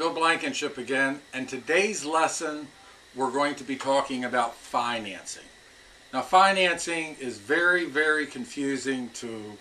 Bill Blankenship again, and today's lesson we're going to be talking about financing. Now, financing is very, very confusing to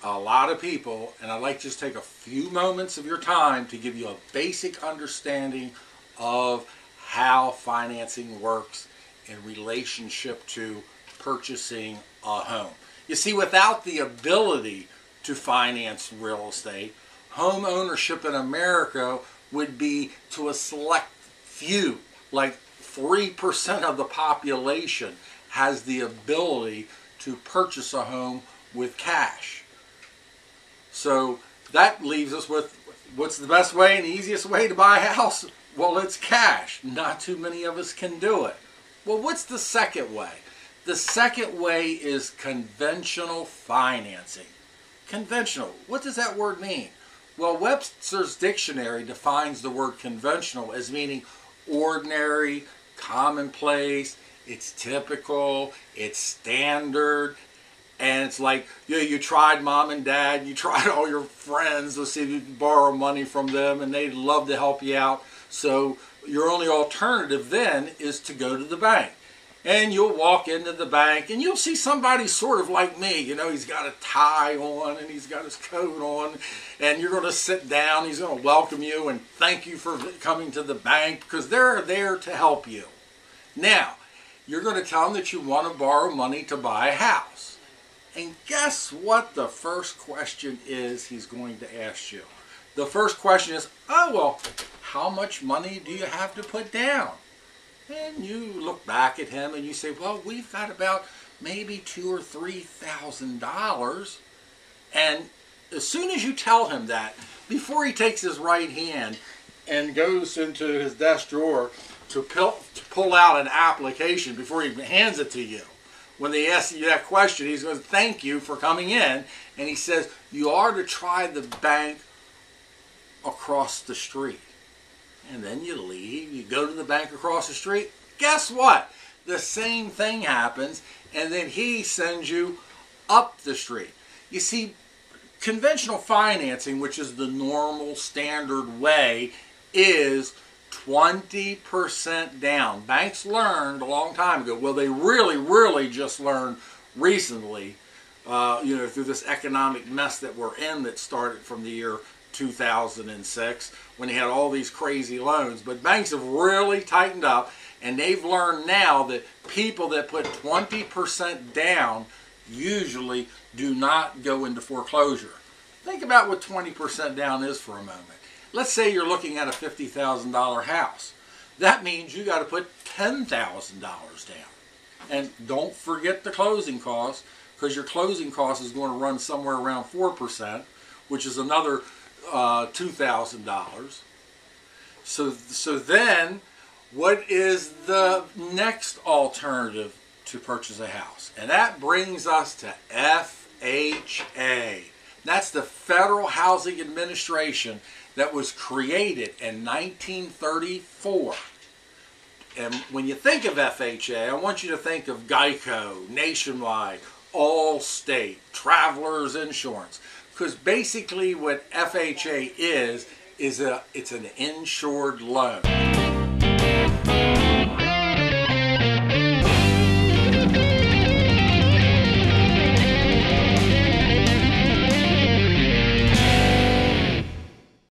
a lot of people, and I'd like to just take a few moments of your time to give you a basic understanding of how financing works in relationship to purchasing a home. You see, without the ability to finance real estate, home ownership in America would be to a select few, like 3% of the population has the ability to purchase a home with cash. So that leaves us with, what's the best way and the easiest way to buy a house? Well, it's cash. Not too many of us can do it. Well, what's the second way? The second way is conventional financing. Conventional, what does that word mean? Well, Webster's dictionary defines the word conventional as meaning ordinary, commonplace, it's typical, it's standard, and it's like, you tried mom and dad, you tried all your friends to see if you could borrow money from them, and they'd love to help you out. So your only alternative then is to go to the bank. And you'll walk into the bank and you'll see somebody sort of like me. You know, he's got a tie on and he's got his coat on, and you're going to sit down. He's going to welcome you and thank you for coming to the bank because they're there to help you. Now, you're going to tell them that you want to borrow money to buy a house. And guess what the first question is he's going to ask you? The first question is, oh, well, how much money do you have to put down? And you look back at him and you say, well, we've got about maybe $2,000 or $3,000. And as soon as you tell him that, before he takes his right hand and goes into his desk drawer to pull out an application before he hands it to you, when they ask you that question, he's going to thank you for coming in. And he says, you are to try the bank across the street. And then you leave, you go to the bank across the street. Guess what? The same thing happens, and then he sends you up the street. You see, conventional financing, which is the normal standard way, is 20% down. Banks learned a long time ago. Well, they really just learned recently, through this economic mess that we're in that started from the year 2006 when they had all these crazy loans. But banks have really tightened up, and they've learned now that people that put 20% down usually do not go into foreclosure. Think about what 20% down is for a moment. Let's say you're looking at a $50,000 house. That means you got to put $10,000 down. And don't forget the closing costs, because your closing cost is going to run somewhere around 4%, which is another $2,000. So then, what is the next alternative to purchase a house? And that brings us to FHA. That's the Federal Housing Administration that was created in 1934. And when you think of FHA, I want you to think of Geico, Nationwide, Allstate, Travelers Insurance. Because basically what FHA is it's an insured loan.